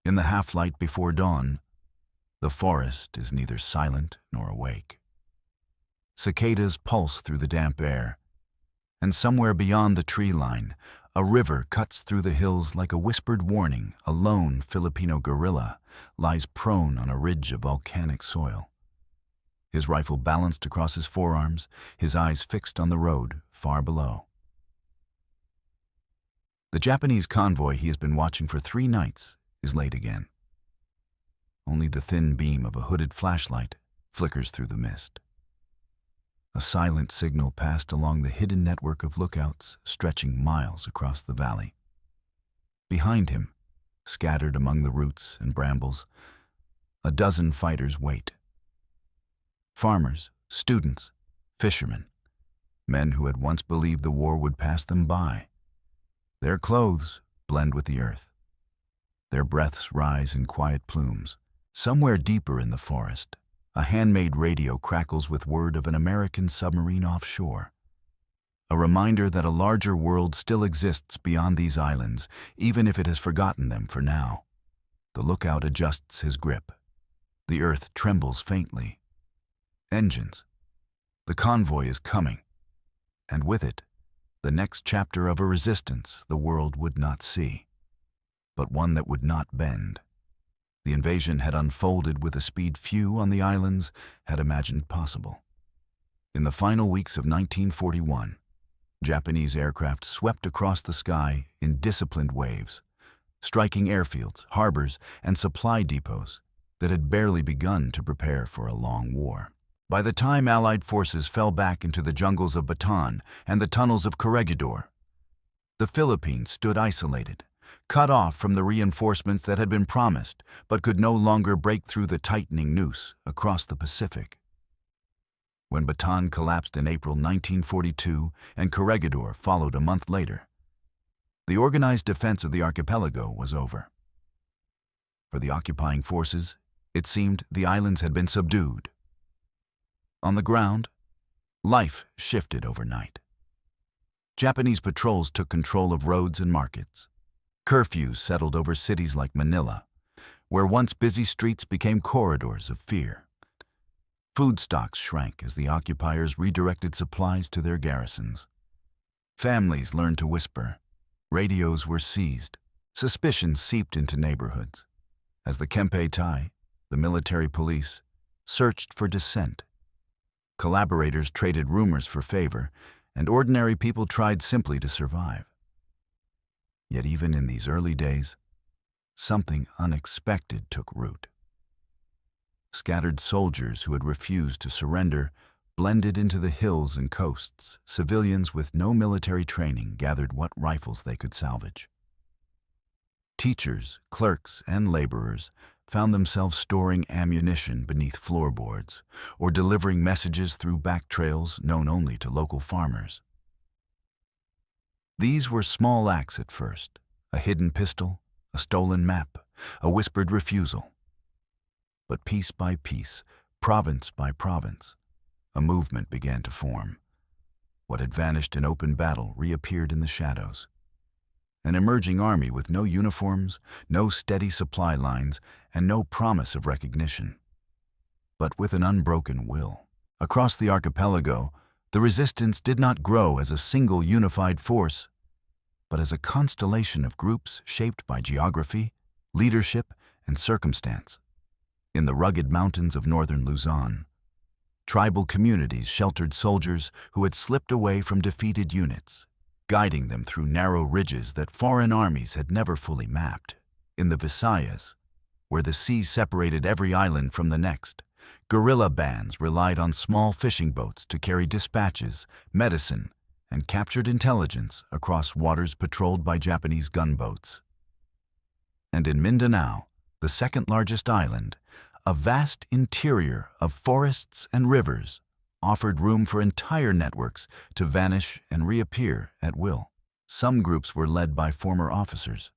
In the half-light before dawn, the forest is neither silent nor awake. Cicadas pulse through the damp air, and somewhere beyond the tree line, a river cuts through the hills like a whispered warning. A lone Filipino guerrilla lies prone on a ridge of volcanic soil. His rifle balanced across his forearms, his eyes fixed on the road far below. The Japanese convoy he has been watching for 3 nights is late again. Only the thin beam of a hooded flashlight flickers through the mist. A silent signal passed along the hidden network of lookouts stretching miles across the valley. Behind him, scattered among the roots and brambles, a dozen fighters wait. Farmers, students, fishermen, men who had once believed the war would pass them by. Their clothes blend with the earth. Their breaths rise in quiet plumes. Somewhere deeper in the forest, a handmade radio crackles with word of an American submarine offshore. A reminder that a larger world still exists beyond these islands, even if it has forgotten them for now. The lookout adjusts his grip. The earth trembles faintly. Engines. The convoy is coming. And with it, the next chapter of a resistance the world would not see, but one that would not bend. The invasion had unfolded with a speed few on the islands had imagined possible. In the final weeks of 1941, Japanese aircraft swept across the sky in disciplined waves, striking airfields, harbors, and supply depots that had barely begun to prepare for a long war. By the time Allied forces fell back into the jungles of Bataan and the tunnels of Corregidor, the Philippines stood isolated, cut off from the reinforcements that had been promised but could no longer break through the tightening noose across the Pacific. When Bataan collapsed in April 1942 and Corregidor followed a month later, the organized defense of the archipelago was over. For the occupying forces, it seemed the islands had been subdued. On the ground, life shifted overnight. Japanese patrols took control of roads and markets. Curfews settled over cities like Manila, where once busy streets became corridors of fear. Food stocks shrank as the occupiers redirected supplies to their garrisons. Families learned to whisper. Radios were seized. Suspicion seeped into neighborhoods as the Kempe Tai, the military police, searched for dissent. Collaborators traded rumors for favor, and ordinary people tried simply to survive. Yet even in these early days, something unexpected took root. Scattered soldiers who had refused to surrender blended into the hills and coasts. Civilians with no military training gathered what rifles they could salvage. Teachers, clerks, and laborers found themselves storing ammunition beneath floorboards or delivering messages through back trails known only to local farmers. These were small acts at first, a hidden pistol, a stolen map, a whispered refusal. But piece by piece, province by province, a movement began to form. What had vanished in open battle reappeared in the shadows. An emerging army with no uniforms, no steady supply lines, and no promise of recognition, but with an unbroken will. Across the archipelago, the resistance did not grow as a single unified force, but as a constellation of groups shaped by geography, leadership, and circumstance. In the rugged mountains of northern Luzon, tribal communities sheltered soldiers who had slipped away from defeated units, guiding them through narrow ridges that foreign armies had never fully mapped. In the Visayas, where the sea separated every island from the next, guerrilla bands relied on small fishing boats to carry dispatches, medicine, and captured intelligence across waters patrolled by Japanese gunboats. And in Mindanao, the second-largest island, a vast interior of forests and rivers offered room for entire networks to vanish and reappear at will. Some groups were led by former officers,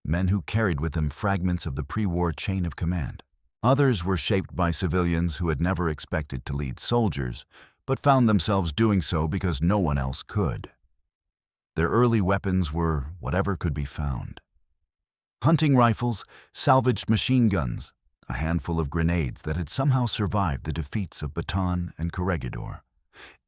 men who carried with them fragments of the pre-war chain of command. Others were shaped by civilians who had never expected to lead soldiers, but found themselves doing so because no one else could. Their early weapons were whatever could be found. Hunting rifles, salvaged machine guns, a handful of grenades that had somehow survived the defeats of Bataan and Corregidor.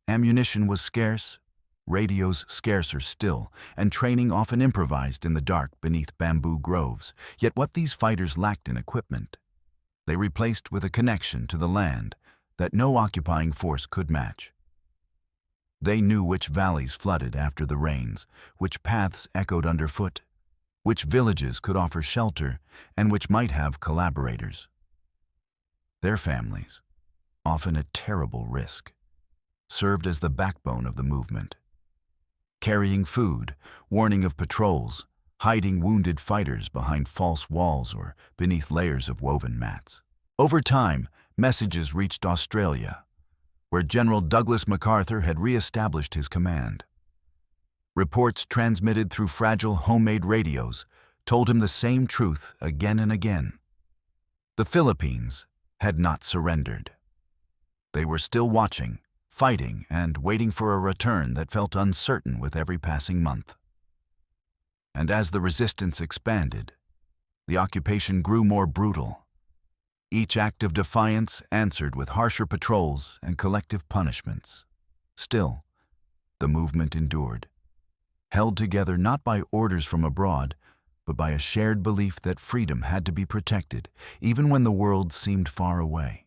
Ammunition was scarce, radios scarcer still, and training often improvised in the dark beneath bamboo groves. Yet what these fighters lacked in equipment, they replaced with a connection to the land that no occupying force could match. They knew which valleys flooded after the rains, which paths echoed underfoot, which villages could offer shelter, and which might have collaborators. Their families, often at terrible risk, served as the backbone of the movement, carrying food, warning of patrols, hiding wounded fighters behind false walls or beneath layers of woven mats. Over time, messages reached Australia, where General Douglas MacArthur had re-established his command. Reports transmitted through fragile homemade radios told him the same truth again and again. The Philippines had not surrendered. They were still watching, fighting, and waiting for a return that felt uncertain with every passing month. And as the resistance expanded, the occupation grew more brutal. Each act of defiance answered with harsher patrols and collective punishments. Still, the movement endured, held together not by orders from abroad, but by a shared belief that freedom had to be protected, even when the world seemed far away.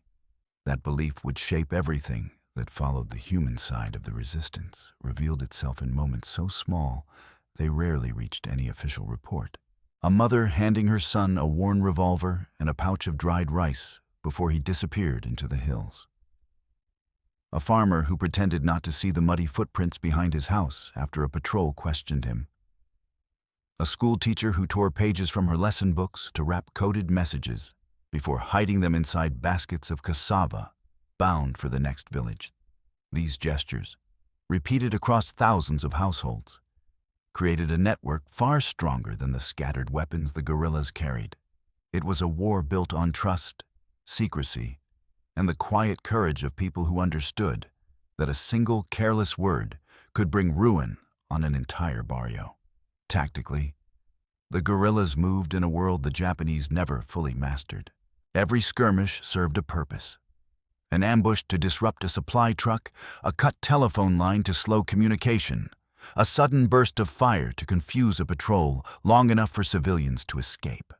That belief would shape everything that followed. The human side of the resistance revealed itself in moments so small they rarely reached any official report. A mother handing her son a worn revolver and a pouch of dried rice before he disappeared into the hills. A farmer who pretended not to see the muddy footprints behind his house after a patrol questioned him. A school teacher who tore pages from her lesson books to wrap coded messages before hiding them inside baskets of cassava bound for the next village. These gestures, repeated across thousands of households, created a network far stronger than the scattered weapons the guerrillas carried. It was a war built on trust, secrecy, and the quiet courage of people who understood that a single careless word could bring ruin on an entire barrio. Tactically, the guerrillas moved in a world the Japanese never fully mastered. Every skirmish served a purpose. An ambush to disrupt a supply truck, a cut telephone line to slow communication, a sudden burst of fire to confuse a patrol long enough for civilians to escape.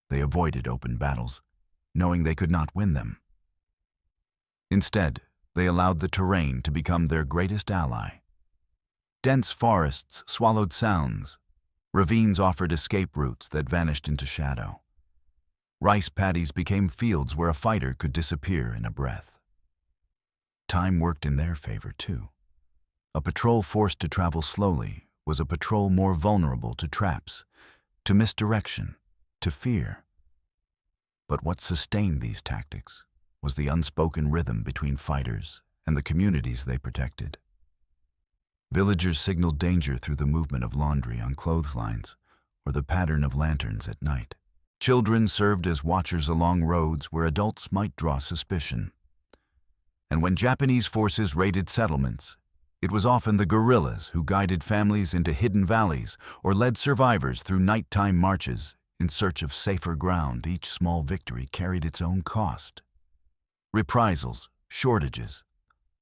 They avoided open battles, knowing they could not win them. Instead, they allowed the terrain to become their greatest ally. Dense forests swallowed sounds. Ravines offered escape routes that vanished into shadow. Rice paddies became fields where a fighter could disappear in a breath. Time worked in their favor, too. A patrol forced to travel slowly was a patrol more vulnerable to traps, to misdirection, to fear. But what sustained these tactics was the unspoken rhythm between fighters and the communities they protected. Villagers signaled danger through the movement of laundry on clotheslines or the pattern of lanterns at night. Children served as watchers along roads where adults might draw suspicion. And when Japanese forces raided settlements, it was often the guerrillas who guided families into hidden valleys or led survivors through nighttime marches in search of safer ground. Each small victory carried its own cost. Reprisals, shortages,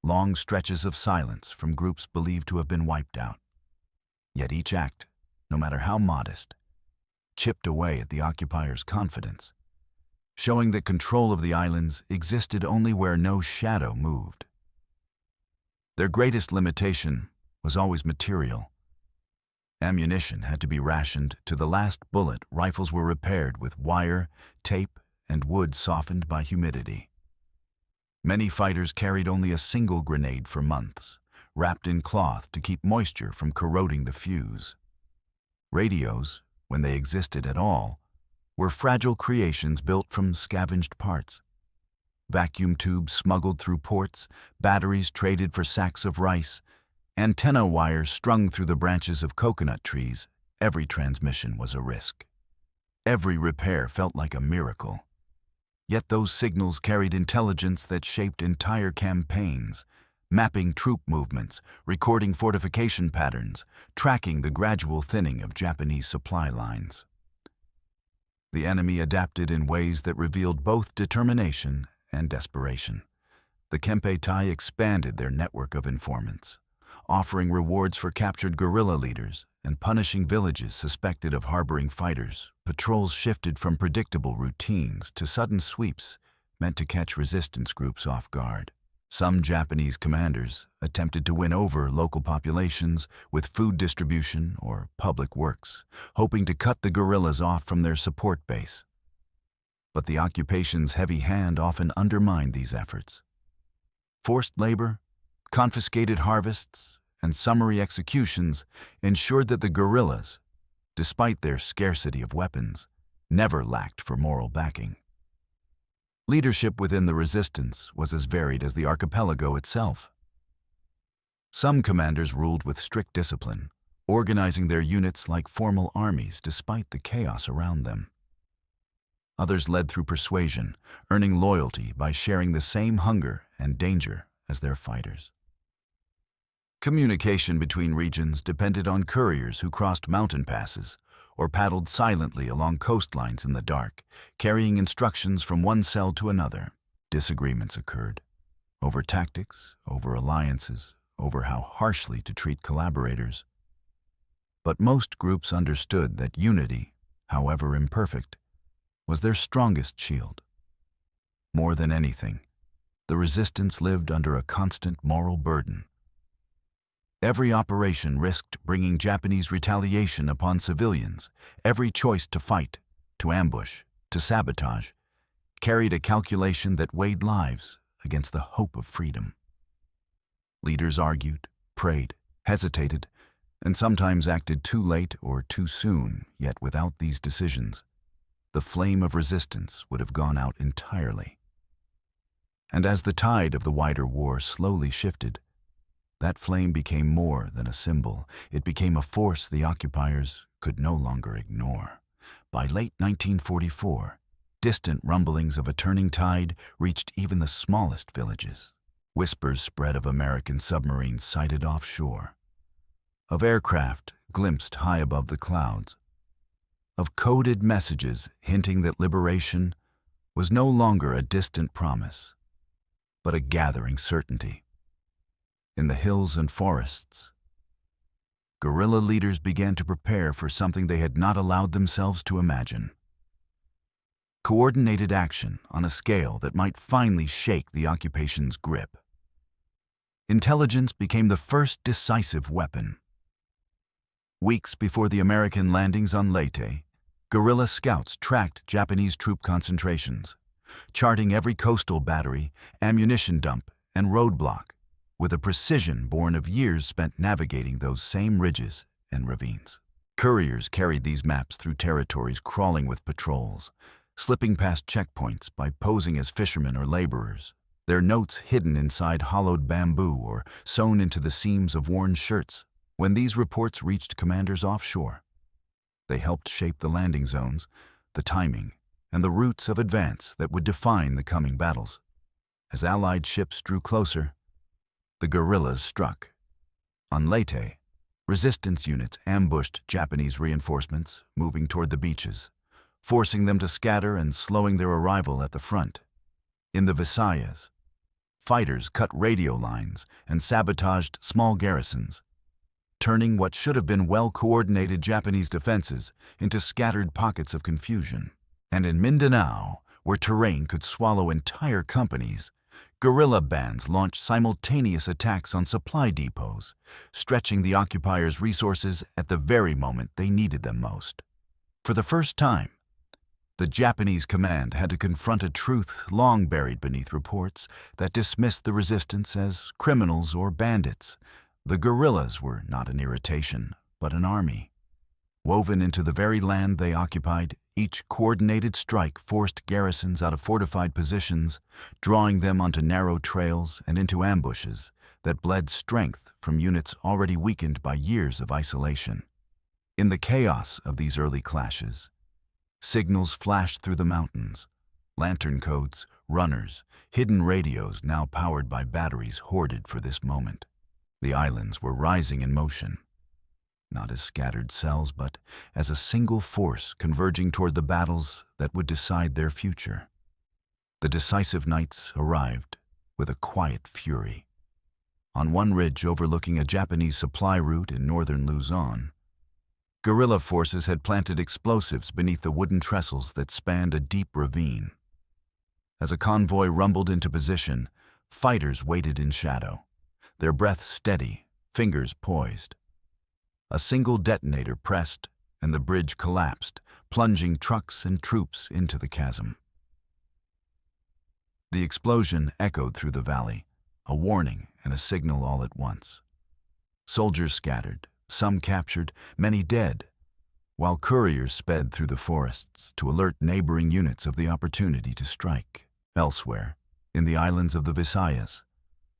long stretches of silence from groups believed to have been wiped out. Yet each act, no matter how modest, chipped away at the occupiers' confidence, showing that control of the islands existed only where no shadow moved. Their greatest limitation was always material. Ammunition had to be rationed to the last bullet. Rifles were repaired with wire, tape, and wood softened by humidity. Many fighters carried only a single grenade for months, wrapped in cloth to keep moisture from corroding the fuse. Radios, when they existed at all, were fragile creations built from scavenged parts. Vacuum tubes smuggled through ports, batteries traded for sacks of rice, antenna wires strung through the branches of coconut trees. Every transmission was a risk. Every repair felt like a miracle. Yet those signals carried intelligence that shaped entire campaigns, mapping troop movements, recording fortification patterns, tracking the gradual thinning of Japanese supply lines. The enemy adapted in ways that revealed both determination and desperation. The Kempe Tai expanded their network of informants, offering rewards for captured guerrilla leaders and punishing villages suspected of harboring fighters. Patrols shifted from predictable routines to sudden sweeps meant to catch resistance groups off guard. Some Japanese commanders attempted to win over local populations with food distribution or public works, hoping to cut the guerrillas off from their support base. But the occupation's heavy hand often undermined these efforts. Forced labor, confiscated harvests, and summary executions ensured that the guerrillas, despite their scarcity of weapons, never lacked for moral backing. Leadership within the resistance was as varied as the archipelago itself. Some commanders ruled with strict discipline, organizing their units like formal armies despite the chaos around them. Others led through persuasion, earning loyalty by sharing the same hunger and danger as their fighters. Communication between regions depended on couriers who crossed mountain passes or paddled silently along coastlines in the dark, carrying instructions from one cell to another. Disagreements occurred over tactics, over alliances, over how harshly to treat collaborators. But most groups understood that unity, however imperfect, was their strongest shield. More than anything, the resistance lived under a constant moral burden. Every operation risked bringing Japanese retaliation upon civilians. Every choice to fight, to ambush, to sabotage, carried a calculation that weighed lives against the hope of freedom. Leaders argued, prayed, hesitated, and sometimes acted too late or too soon, yet without these decisions, the flame of resistance would have gone out entirely. And as the tide of the wider war slowly shifted, that flame became more than a symbol. It became a force the occupiers could no longer ignore. By late 1944, distant rumblings of a turning tide reached even the smallest villages. Whispers spread of American submarines sighted offshore, of aircraft glimpsed high above the clouds, of coded messages hinting that liberation was no longer a distant promise, but a gathering certainty. In the hills and forests, guerrilla leaders began to prepare for something they had not allowed themselves to imagine. Coordinated action on a scale that might finally shake the occupation's grip. Intelligence became the first decisive weapon. Weeks before the American landings on Leyte, guerrilla scouts tracked Japanese troop concentrations, charting every coastal battery, ammunition dump, and roadblock, with a precision born of years spent navigating those same ridges and ravines. Couriers carried these maps through territories crawling with patrols, slipping past checkpoints by posing as fishermen or laborers, their notes hidden inside hollowed bamboo or sewn into the seams of worn shirts. When these reports reached commanders offshore, they helped shape the landing zones, the timing, and the routes of advance that would define the coming battles. As Allied ships drew closer, the guerrillas struck. On Leyte, resistance units ambushed Japanese reinforcements moving toward the beaches, forcing them to scatter and slowing their arrival at the front. In the Visayas, fighters cut radio lines and sabotaged small garrisons, turning what should have been well-coordinated Japanese defenses into scattered pockets of confusion. And in Mindanao, where terrain could swallow entire companies, guerrilla bands launched simultaneous attacks on supply depots, stretching the occupiers' resources at the very moment they needed them most. For the first time, the Japanese command had to confront a truth long buried beneath reports that dismissed the resistance as criminals or bandits. The guerrillas were not an irritation, but an army. Woven into the very land they occupied, each coordinated strike forced garrisons out of fortified positions, drawing them onto narrow trails and into ambushes that bled strength from units already weakened by years of isolation. In the chaos of these early clashes, signals flashed through the mountains, lantern codes, runners, hidden radios now powered by batteries hoarded for this moment. The islands were rising in motion. not as scattered cells, but as a single force converging toward the battles that would decide their future. The decisive nights arrived with a quiet fury. On one ridge overlooking a Japanese supply route in northern Luzon, guerrilla forces had planted explosives beneath the wooden trestles that spanned a deep ravine. As a convoy rumbled into position, fighters waited in shadow, their breath steady, fingers poised. A single detonator pressed, and the bridge collapsed, plunging trucks and troops into the chasm. The explosion echoed through the valley, a warning and a signal all at once. Soldiers scattered, some captured, many dead, while couriers sped through the forests to alert neighboring units of the opportunity to strike. Elsewhere, in the islands of the Visayas,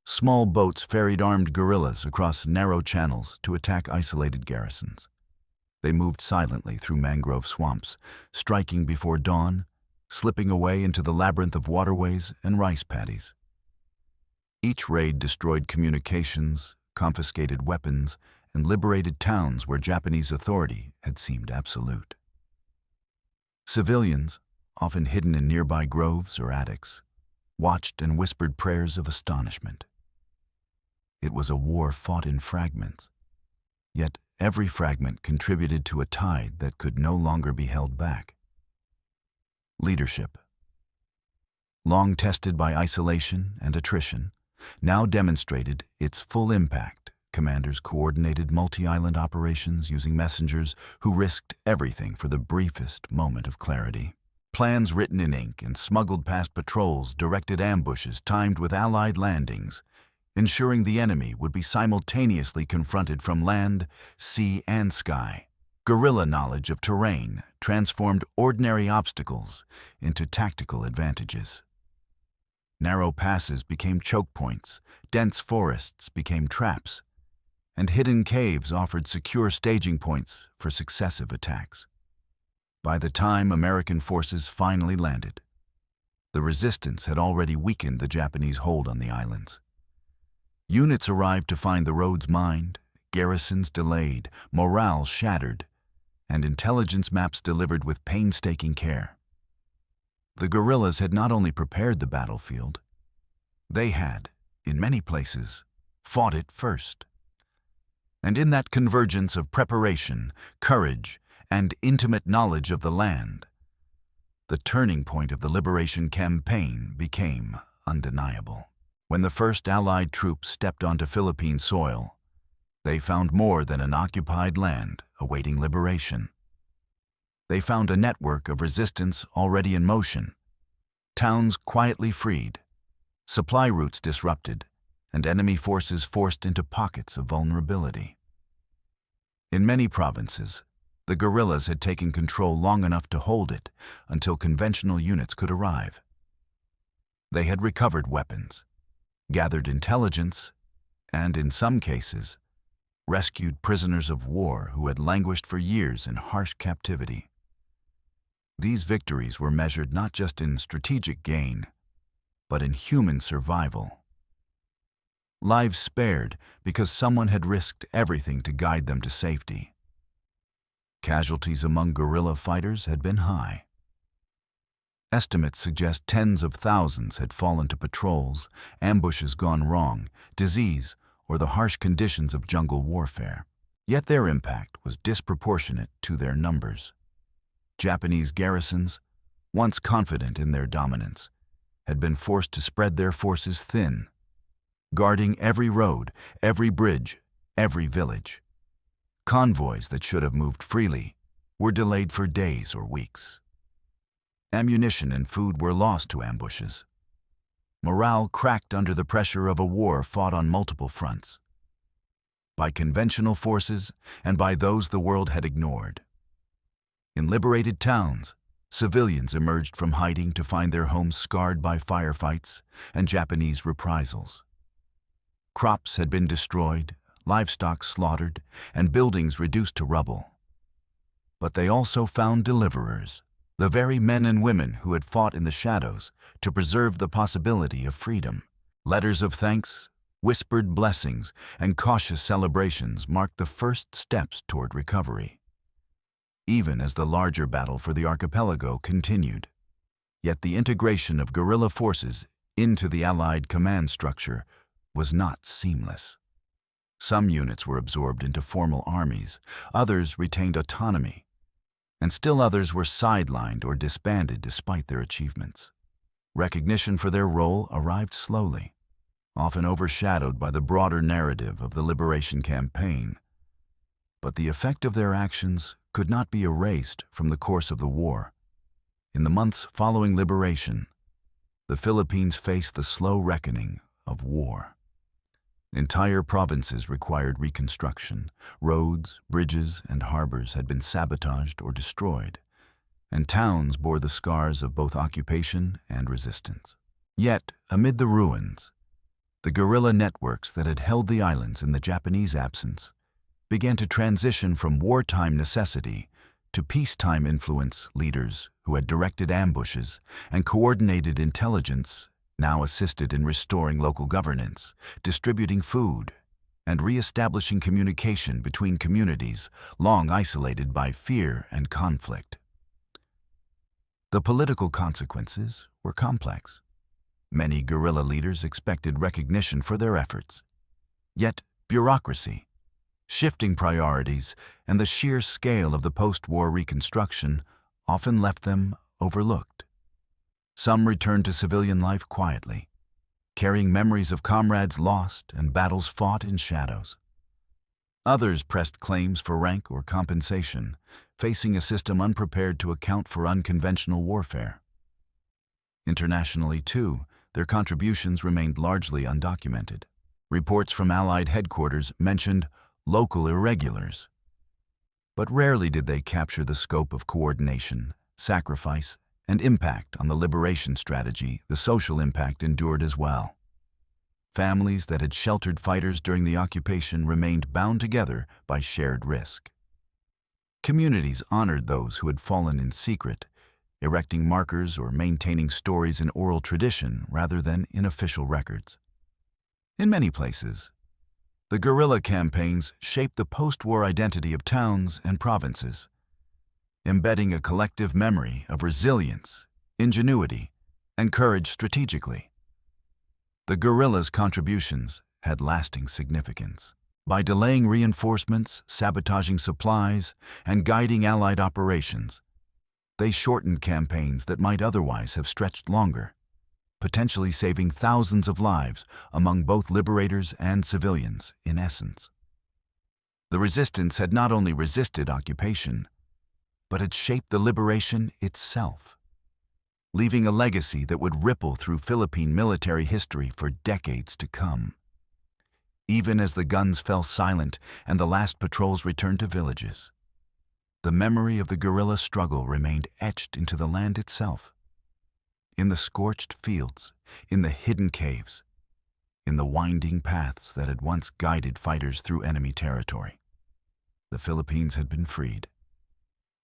small boats ferried armed guerrillas across narrow channels to attack isolated garrisons. They moved silently through mangrove swamps, striking before dawn, slipping away into the labyrinth of waterways and rice paddies. Each raid destroyed communications, confiscated weapons, and liberated towns where Japanese authority had seemed absolute. Civilians, often hidden in nearby groves or attics, watched and whispered prayers of astonishment. It was a war fought in fragments, yet every fragment contributed to a tide that could no longer be held back. Leadership, long tested by isolation and attrition, now demonstrated its full impact. Commanders coordinated multi-island operations using messengers who risked everything for the briefest moment of clarity. Plans written in ink and smuggled past patrols directed ambushes timed with Allied landings, ensuring the enemy would be simultaneously confronted from land, sea, and sky. Guerrilla knowledge of terrain transformed ordinary obstacles into tactical advantages. Narrow passes became choke points, dense forests became traps, and hidden caves offered secure staging points for successive attacks. By the time American forces finally landed, the resistance had already weakened the Japanese hold on the islands. Units arrived to find the roads mined, garrisons delayed, morale shattered, and intelligence maps delivered with painstaking care. The guerrillas had not only prepared the battlefield, they had, in many places, fought it first. And in that convergence of preparation, courage, and intimate knowledge of the land, the turning point of the liberation campaign became undeniable. When the first Allied troops stepped onto Philippine soil, they found more than an occupied land awaiting liberation. They found a network of resistance already in motion, towns quietly freed, supply routes disrupted, and enemy forces forced into pockets of vulnerability. In many provinces, the guerrillas had taken control long enough to hold it until conventional units could arrive. They had recovered weapons, gathered intelligence, and, in some cases, rescued prisoners of war who had languished for years in harsh captivity. These victories were measured not just in strategic gain, but in human survival. Lives spared because someone had risked everything to guide them to safety. Casualties among guerrilla fighters had been high. Estimates suggest tens of thousands had fallen to patrols, ambushes gone wrong, disease, or the harsh conditions of jungle warfare. Yet their impact was disproportionate to their numbers. Japanese garrisons, once confident in their dominance, had been forced to spread their forces thin, guarding every road, every bridge, every village. Convoys that should have moved freely were delayed for days or weeks. Ammunition and food were lost to ambushes. Morale cracked under the pressure of a war fought on multiple fronts, by conventional forces and by those the world had ignored. In liberated towns, civilians emerged from hiding to find their homes scarred by firefights and Japanese reprisals. Crops had been destroyed, livestock slaughtered, and buildings reduced to rubble. But they also found deliverers, the very men and women who had fought in the shadows to preserve the possibility of freedom. Letters of thanks, Whispered blessings and cautious celebrations marked the first steps toward recovery, even as the larger battle for the archipelago continued. Yet the integration of guerrilla forces into the Allied command structure was not seamless. Some units were absorbed into formal armies, others retained autonomy, and still others were sidelined or disbanded despite their achievements. Recognition for their role arrived slowly, often overshadowed by the broader narrative of the liberation campaign. But the effect of their actions could not be erased from the course of the war. In the months following liberation, the Philippines faced the slow reckoning of war. Entire provinces required reconstruction. Roads, bridges, and harbors had been sabotaged or destroyed, and towns bore the scars of both occupation and resistance. Yet, amid the ruins, the guerrilla networks that had held the islands in the Japanese absence began to transition from wartime necessity to peacetime influence. Leaders who had directed ambushes and coordinated intelligence now assisted in restoring local governance, distributing food, and re-establishing communication between communities long isolated by fear and conflict. The political consequences were complex. Many guerrilla leaders expected recognition for their efforts. Yet bureaucracy, shifting priorities, and the sheer scale of the post-war reconstruction often left them overlooked. Some returned to civilian life quietly, carrying memories of comrades lost and battles fought in shadows. Others pressed claims for rank or compensation, facing a system unprepared to account for unconventional warfare. Internationally, too, their contributions remained largely undocumented. Reports from Allied headquarters mentioned local irregulars, but rarely did they capture the scope of coordination, sacrifice, and impact on the liberation strategy. The social impact endured as well. Families that had sheltered fighters during the occupation remained bound together by shared risk. Communities honored those who had fallen in secret, erecting markers or maintaining stories in oral tradition rather than in official records. In many places, the guerrilla campaigns shaped the post-war identity of towns and provinces, embedding a collective memory of resilience, ingenuity, and courage strategically. The guerrillas' contributions had lasting significance. By delaying reinforcements, sabotaging supplies, and guiding Allied operations, they shortened campaigns that might otherwise have stretched longer, potentially saving thousands of lives among both liberators and civilians in essence. The resistance had not only resisted occupation, but had shaped the liberation itself, leaving a legacy that would ripple through Philippine military history for decades to come. Even as the guns fell silent and the last patrols returned to villages, the memory of the guerrilla struggle remained etched into the land itself. In the scorched fields, in the hidden caves, in the winding paths that had once guided fighters through enemy territory, the Philippines had been freed.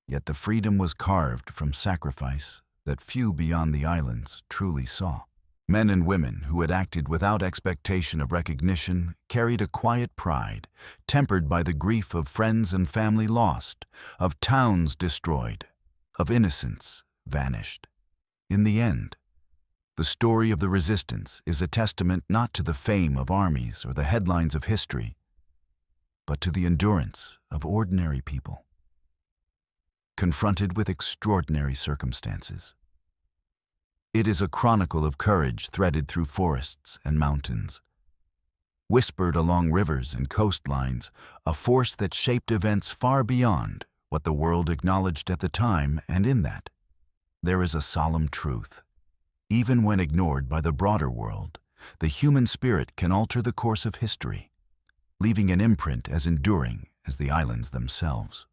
Yet the freedom was carved from sacrifice that few beyond the islands truly saw. Men and women who had acted without expectation of recognition carried a quiet pride, tempered by the grief of friends and family lost, of towns destroyed, of innocence vanished. In the end, the story of the resistance is a testament not to the fame of armies or the headlines of history, but to the endurance of ordinary people, confronted with extraordinary circumstances. It is a chronicle of courage threaded through forests and mountains, whispered along rivers and coastlines, a force that shaped events far beyond what the world acknowledged at the time. And in that, there is a solemn truth. Even when ignored by the broader world, the human spirit can alter the course of history, leaving an imprint as enduring as the islands themselves.